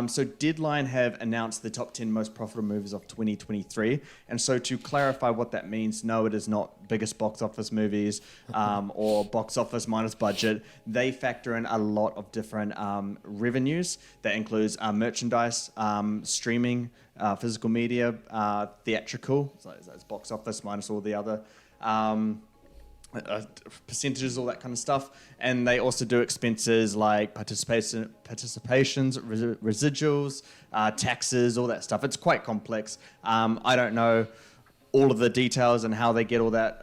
So Deadline have announced the top 10 most profitable movies of 2023. And so to clarify what that means, no, it is not biggest box office movies or box office minus budget. They factor in a lot of different revenues. That includes merchandise, streaming, physical media, theatrical. So it's box office minus all the other percentages, all that kind of stuff. And they also do expenses like participations, residuals, taxes, all that stuff. It's quite complex. I don't know all of the details and how they get all that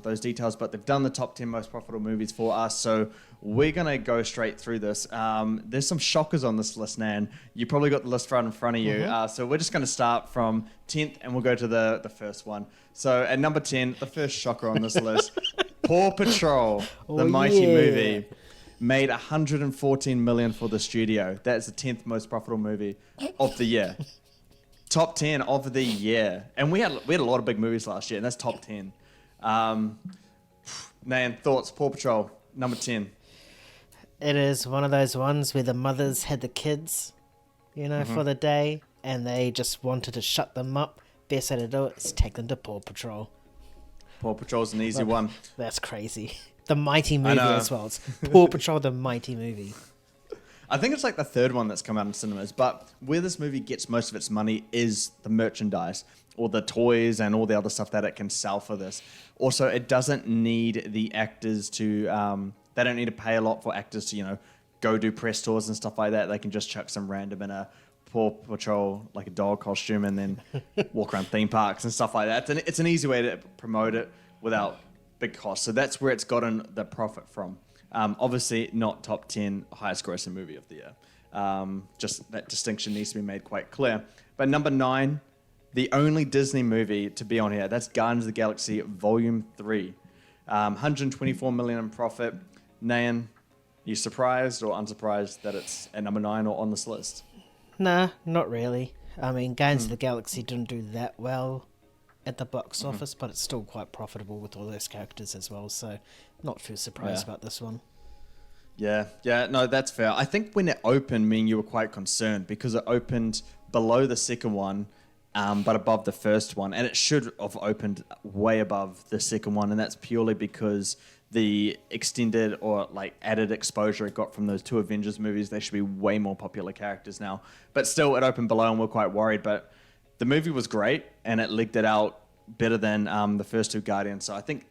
those details, but they've done the top 10 most profitable movies for us. So we're going to go straight through this. There's some shockers on this list, Nan. You probably got the list right in front of you. So we're just going to start from 10th and we'll go to the first one. So at number 10, the first shocker on this list, Paw Patrol, the mighty movie, made $114 million for the studio. That's the 10th most profitable movie of the year. Top 10 of the year. And we had a lot of big movies last year, and that's top 10. Nayan, thoughts? Paw Patrol, number 10. It is one of those ones where the mothers had the kids, for the day, and they just wanted to shut them up. Best way to do it is take them to Paw Patrol. Paw Patrol's an easy one. That's crazy. The mighty movie as well. It's Paw Patrol, the mighty movie. I think it's like the third one that's come out in cinemas, but where this movie gets most of its money is the merchandise or the toys and all the other stuff that it can sell for this. Also, it doesn't need the actors to, they don't need to pay a lot for actors to, go do press tours and stuff like that. They can just chuck some random in a Paw Patrol, like a dog costume, and then walk around theme parks and stuff like that. It's an easy way to promote it without big costs. So that's where it's gotten the profit from. Obviously, not top 10 highest grossing movie of the year. Just that distinction needs to be made quite clear. But number 9, the only Disney movie to be on here, that's Guardians of the Galaxy Volume 3. 124 million in profit. Nayan, you surprised or unsurprised that it's at number 9 or on this list? Nah, not really. I mean, Guardians of the Galaxy didn't do that well at the box office, but it's still quite profitable with all those characters as well, so not too surprised about this one. Yeah, no, that's fair. I think when it opened, you were quite concerned because it opened below the second one, but above the first one, and it should have opened way above the second one, and that's purely because the extended or like added exposure it got from those 2 Avengers movies. They should be way more popular characters now, but still it opened below and we're quite worried. But the movie was great and it leaked it out better than the first 2 Guardians. So I think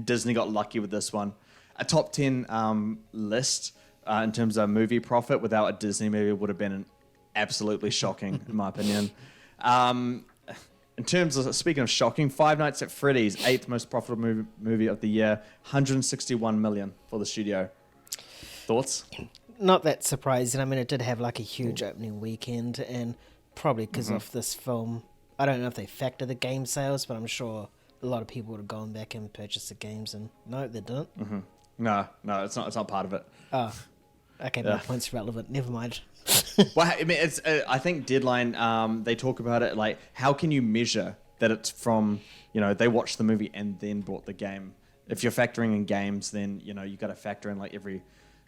Disney got lucky with this one. A top 10 list in terms of movie profit without a Disney movie would have been absolutely shocking in my opinion. In terms of, speaking of shocking, Five Nights at Freddy's, 8th most profitable movie of the year, 161 million for the studio. Thoughts? Not that surprising. I mean, it did have like a huge opening weekend, and probably because of this film, I don't know if they factor the game sales, but I'm sure a lot of people would have gone back and purchased the games, and no, they didn't. No, it's not part of it. Oh, okay, my point's relevant. Never mind. Well, I mean, it's. I think Deadline. They talk about it like, how can you measure that it's from? They watched the movie and then bought the game. If you're factoring in games, then you got to factor in like every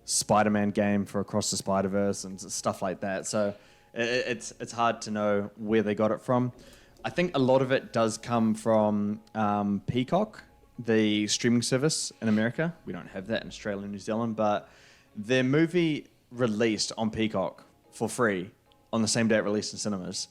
Spider-Man game for Across the Spider-Verse and stuff like that. So it's hard to know where they got it from. I think a lot of it does come from Peacock, the streaming service in America. We don't have that in Australia and New Zealand, but their movie released on Peacock for free on the same day it released in cinemas.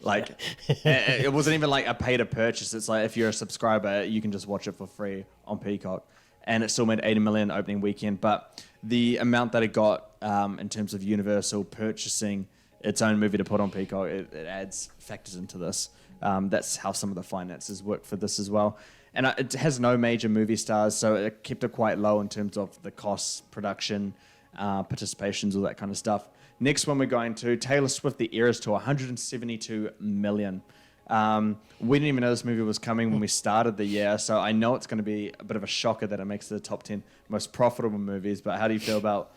Like, it wasn't even like a pay to purchase. It's like if you're a subscriber, you can just watch it for free on Peacock. And it still made 80 million opening weekend. But the amount that it got in terms of Universal purchasing its own movie to put on Peacock, it factors into this. That's how some of the finances work for this as well. And it has no major movie stars, so it kept it quite low in terms of the costs, production, participations, all that kind of stuff. Next one we're going to, Taylor Swift, The Eras Tour, 172 million. We didn't even know this movie was coming when we started the year, so I know it's going to be a bit of a shocker that it makes the top 10 most profitable movies, but how do you feel about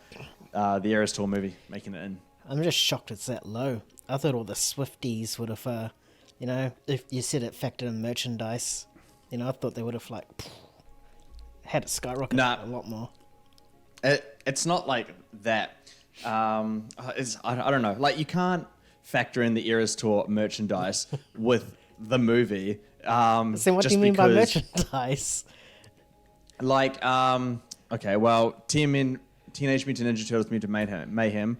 the Eras Tour movie making it in? I'm just shocked it's that low. I thought all the Swifties would have, if you said it factored in merchandise, I thought they would have had it skyrocket a lot more. It's not like that. I don't know. Like, you can't factor in the Eras Tour merchandise with the movie. So what do you mean by merchandise? Like, okay, well, Teenage Mutant Ninja Turtles Mutant Mayhem,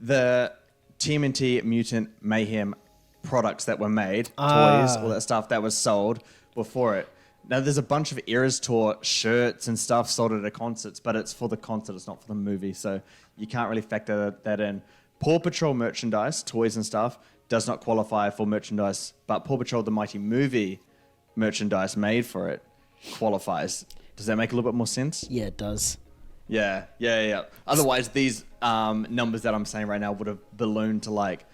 the TMNT Mutant Mayhem products that were made, toys, all that stuff that was sold were for it. Now, there's a bunch of Eras Tour shirts and stuff sold at the concerts, but it's for the concert, it's not for the movie, so you can't really factor that in. Paw Patrol merchandise, toys and stuff, does not qualify for merchandise, but Paw Patrol the Mighty Movie merchandise made for it qualifies. Does that make a little bit more sense? Yeah, it does. Yeah. Otherwise, these numbers that I'm saying right now would have ballooned to like,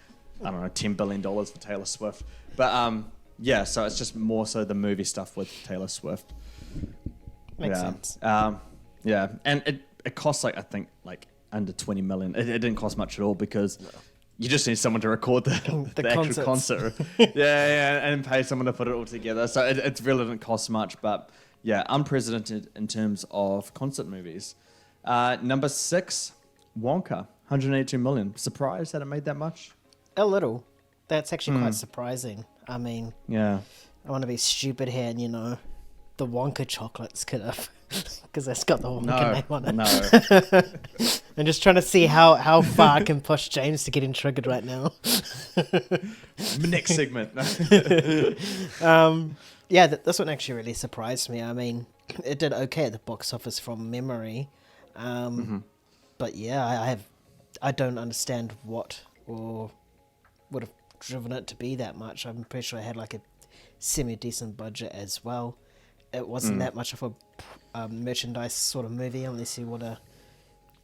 I don't know, $10 billion for Taylor Swift. But yeah, so it's just more so the movie stuff with Taylor Swift. Makes sense. Yeah, and it costs like, I think like under 20 million. It didn't cost much at all because you just need someone to record the actual concert. yeah, and pay someone to put it all together. So it really didn't cost much, but yeah, unprecedented in terms of concert movies. Number 6, Wonka, 182 million. Surprised that it made that much? A little. That's actually quite surprising. I mean, yeah, I want to be stupid here, and the Wonka chocolates could have, because that's got the Wonka name on it. No. I'm just trying to see how far I can push James to getting triggered right now. Next segment. Yeah, this one actually really surprised me. I mean, it did okay at the box office from memory, but yeah, I don't understand what or would have driven it to be that much. I'm pretty sure it had like a semi-decent budget as well. It wasn't that much of a merchandise sort of movie, unless you want a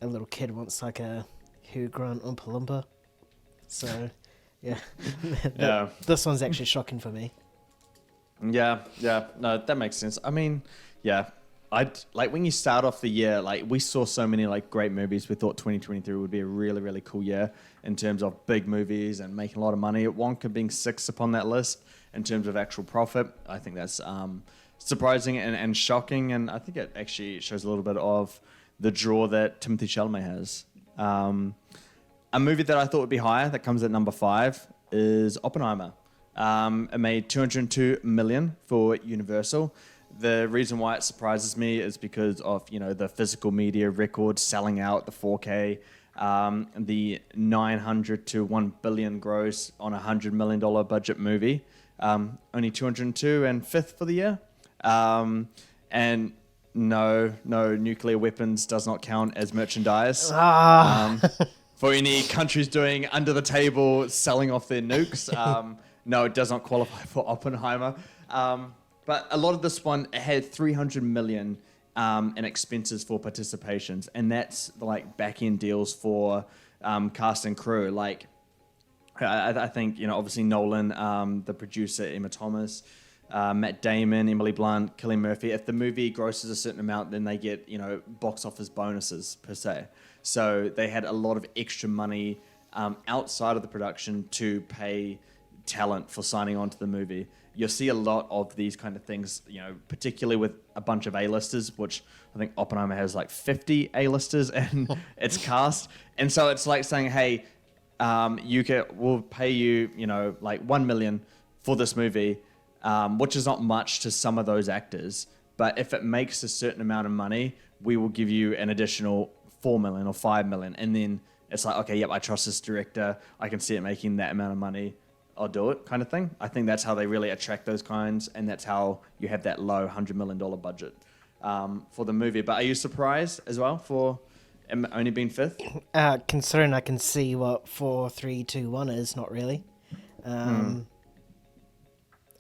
little kid wants like a Hugh Grant Oompa Loompa. So, yeah. This one's actually shocking for me. Yeah, no, that makes sense. I mean, yeah, I'd like when you start off the year, like we saw so many like great movies. We thought 2023 would be a really, really cool year in terms of big movies and making a lot of money. Wonka being 6th upon that list in terms of actual profit, I think that's surprising and shocking. And I think it actually shows a little bit of the draw that Timothée Chalamet has. A movie that I thought would be higher, that comes at number 5, is Oppenheimer. It made 202 million for Universal. The reason why it surprises me is because of the physical media record selling out the 4K, the 900 to 1 billion gross on a $100 million budget movie. Only 202 and 5th for the year. And no nuclear weapons does not count as merchandise. For any countries doing under the table selling off their nukes. No, it does not qualify for Oppenheimer. But a lot of this one had 300 million in expenses for participations, and that's like back-end deals for cast and crew. Like, I think obviously Nolan, the producer, Emma Thomas, Matt Damon, Emily Blunt, Cillian Murphy. If the movie grosses a certain amount, then they get box office bonuses per se. So they had a lot of extra money outside of the production to pay talent for signing on to the movie. You'll see a lot of these kind of things, particularly with a bunch of A-listers, which I think Oppenheimer has like 50 A-listers in its cast. And so it's like saying, hey, we'll pay you, like 1 million for this movie, which is not much to some of those actors. But if it makes a certain amount of money, we will give you an additional 4 million or 5 million. And then it's like, okay, yep, I trust this director. I can see it making that amount of money. I'll do it, kind of thing. I think that's how they really attract those kinds, and that's how you have that low $100 million budget for the movie. But are you surprised as well for only being 5th? Considering I can see what 4, 3, 2, 1 is, not really.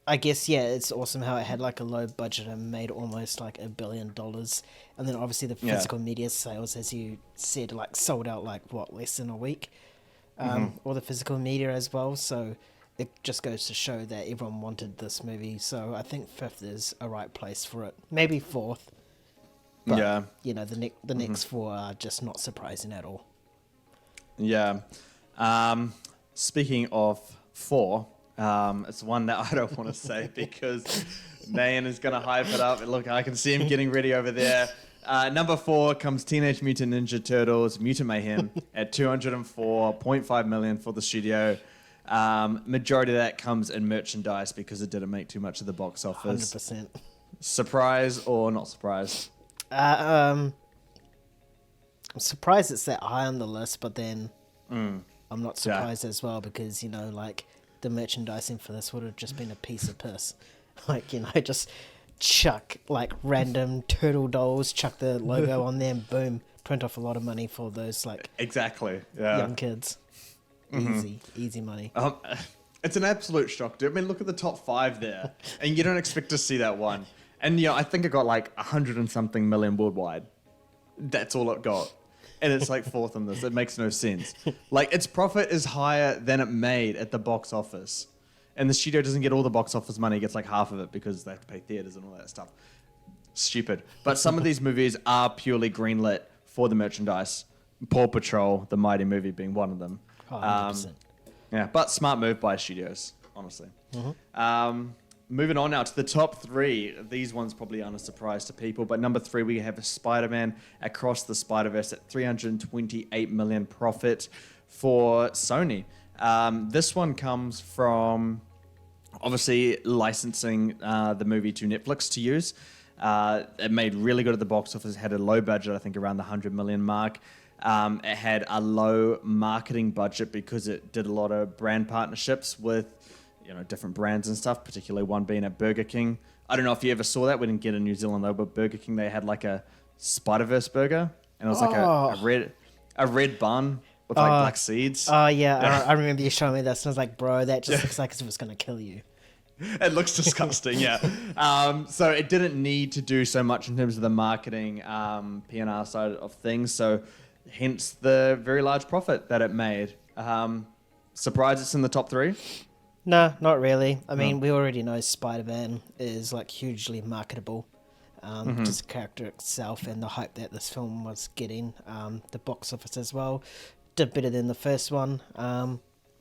I guess, yeah, it's awesome how it had like a low budget and made almost like $1 billion. And then obviously the physical media sales, as you said, like sold out like, less than a week. Or the physical media as well. So it just goes to show that everyone wanted this movie. So I think 5th is a right place for it. Maybe 4th. But, yeah. The next 4 are just not surprising at all. Yeah. Speaking of 4, it's one that I don't want to say because Nayan is going to hype it up. Look, I can see him getting ready over there. Number 4 comes Teenage Mutant Ninja Turtles Mutant Mayhem at 204.5 million for the studio. Majority of that comes in merchandise because it didn't make too much of the box office. 100%. Surprise or not surprised? I'm surprised it's that high on the list, but then I'm not surprised as well because, you know, like the merchandising for this would have just been a piece of piss. Like, you know, just chuck like random turtle dolls, chuck the logo on them, boom, print off a lot of money for those like Exactly. young kids. Easy money. It's an absolute shock, dude. I mean, look at the top 5 there, and you don't expect to see that one. And, you know, I think it got like 100 and something million worldwide. That's all it got. And it's like 4th in this. It makes no sense. Like, its profit is higher than it made at the box office. And the studio doesn't get all the box office money. It gets like half of it because they have to pay theaters and all that stuff. Stupid. But some of these movies are purely greenlit for the merchandise. Paw Patrol, the Mighty movie being one of them. Oh, 100%. Yeah, but smart move by studios, honestly. Moving on now to the top 3. These ones probably aren't a surprise to people, but number 3 we have Spider-Man Across the Spider-Verse at 328 million profit for Sony. This one comes from obviously licensing the movie to Netflix to use. It made really good at the box office. It had a low budget, I think around the 100 million mark. It had a low marketing budget because it did a lot of brand partnerships with, you know, different brands and stuff, particularly one being at Burger King. I don't know if you ever saw that. We didn't get in New Zealand though, but Burger King, they had like a Spider-Verse burger, and it was like a red bun with like black seeds. Oh, yeah. I remember you showing me this, and I was like, bro, that just looks like it was going to kill you. It looks disgusting, yeah. So it didn't need to do so much in terms of the marketing P&R side of things, so hence the very large profit that it made. Surprised it's in the top 3? No, not really. I mean, we already know Spider-Man is like hugely marketable. Just the character itself and the hype that this film was getting. The box office as well did better than the first one.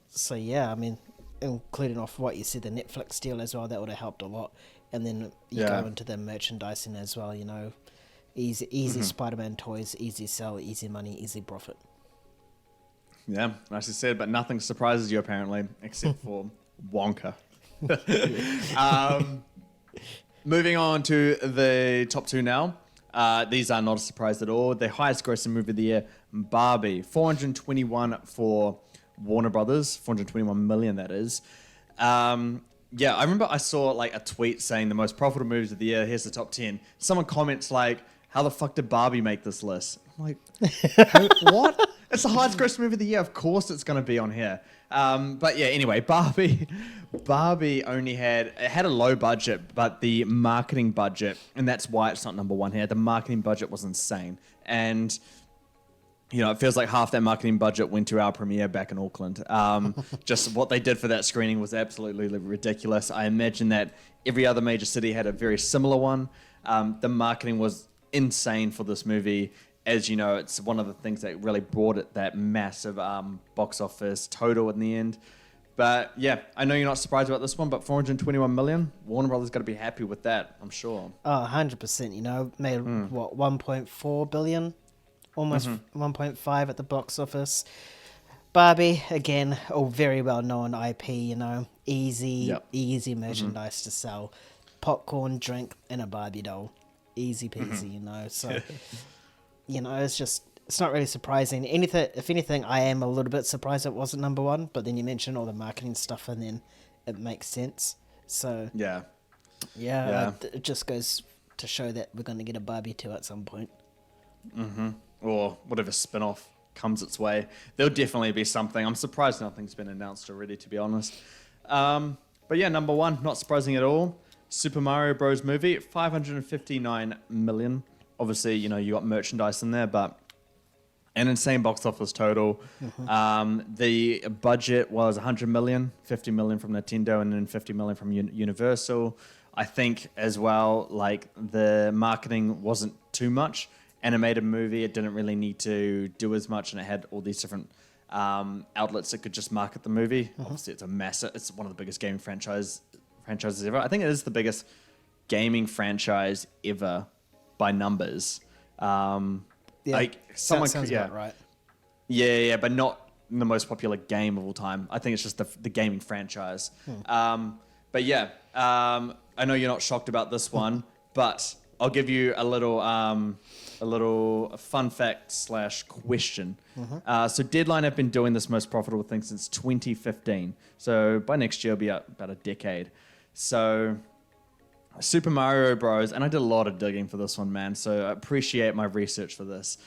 So yeah, I mean, including off what you said, the Netflix deal as well, that would have helped a lot. And then you go into the merchandising as well, you know. Easy Spider-Man toys, easy sell, easy money, easy profit. Yeah, nicely said, but nothing surprises you apparently, except for Wonka. Moving on to the top 2 now. These are not a surprise at all. The highest grossing movie of the year, Barbie, 421 for Warner Brothers, 421 million that is. Yeah, I remember I saw like a tweet saying the most profitable movies of the year, here's the top 10. Someone comments like, how the fuck did Barbie make this list? I'm like, what? It's the highest grossing movie of the year. Of course it's going to be on here. But yeah, anyway, Barbie only had a low budget, but the marketing budget, and that's why it's not number 1 here, the marketing budget was insane. And, you know, it feels like half that marketing budget went to our premiere back in Auckland. Just what they did for that screening was absolutely ridiculous. I imagine that every other major city had a very similar one. The marketing was insane for this movie. As you know, it's one of the things that really brought it that massive box office total in the end. But yeah, I know you're not surprised about this one, but 421 million, Warner Brothers got to be happy with that, I'm sure. Oh, 100%, you know, made what, 1.4 billion? Almost 1.5 at the box office. Barbie, again, a very well-known IP, you know, easy merchandise to sell. Popcorn, drink, and a Barbie doll. Easy peasy, you know, so... You know, it's not really surprising. If anything, I am a little bit surprised it wasn't number 1, but then you mentioned all the marketing stuff and then it makes sense. So, yeah, it just goes to show that we're going to get a Barbie 2 at some point. Or whatever spin-off comes its way. There'll definitely be something. I'm surprised nothing's been announced already, to be honest. But yeah, number 1, not surprising at all. Super Mario Bros. Movie, 559 million. Obviously, you know, you got merchandise in there, but an insane box office total. The budget was 100 million, 50 million from Nintendo, and then 50 million from Universal. I think as well, like the marketing wasn't too much. Animated movie, it didn't really need to do as much, and it had all these different outlets that could just market the movie. Obviously, it's one of the biggest gaming franchises ever. I think it is the biggest gaming franchise ever by numbers. Like someone, sounds about right. Yeah, but not the most popular game of all time. I think it's just the gaming franchise. But yeah, I know you're not shocked about this one, but I'll give you a little fun fact / question. So Deadline have been doing this most profitable thing since 2015. So by next year, it'll be about a decade. So Super Mario Bros. And I did a lot of digging for this one, man. So I appreciate my research for this.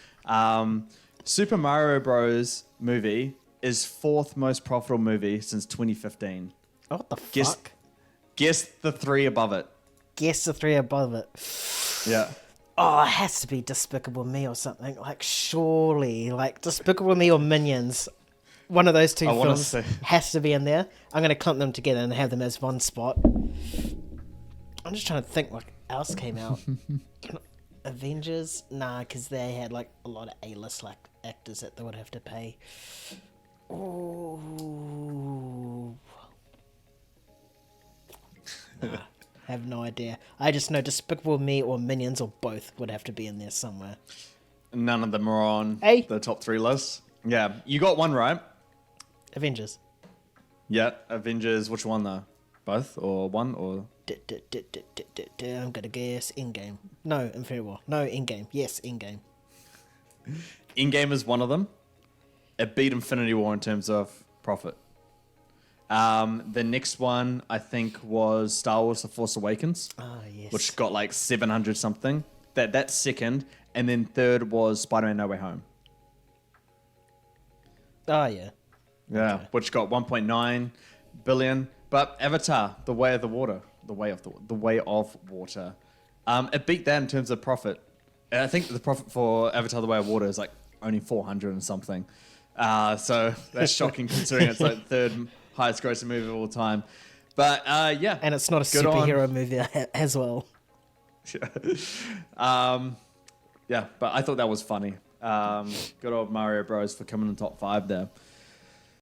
Super Mario Bros. Movie is 4th most profitable movie since 2015. Oh, what the fuck? Guess the 3 above it. Guess the 3 above it. Yeah. Oh, it has to be Despicable Me or something. Like, surely. Like, Despicable Me or Minions. One of those two films has to be in there. I'm going to clump them together and have them as one spot. I'm just trying to think what else came out. Avengers? Nah, because they had, like, a lot of A-list like actors that they would have to pay. Ooh. Nah, have no idea. I just know Despicable Me or Minions or both would have to be in there somewhere. None of them are on Hey. the top 3 list. Yeah, you got one right. Avengers. Yeah, Avengers. Which one though? Both or one or? I'm gonna guess in-game. No, Infinity War. No, in-game. Yes, in-game. In-game is one of them. It beat Infinity War in terms of profit. The next one I think was Star Wars: The Force Awakens. Ah, yes. Which got like 700 something. That's second, and then third was Spider-Man: No Way Home. Oh yeah. Yeah, Okay. which got 1.9 billion. But Avatar: The Way of Water, it beat that in terms of profit. And I think the profit for Avatar: The Way of Water is like only 400 and something. So that's shocking considering it's like the 3rd highest grossing movie of all time. But yeah, And it's not a good superhero movie as well. Yeah, but I thought that was funny. Good old Mario Bros for coming in top 5 there.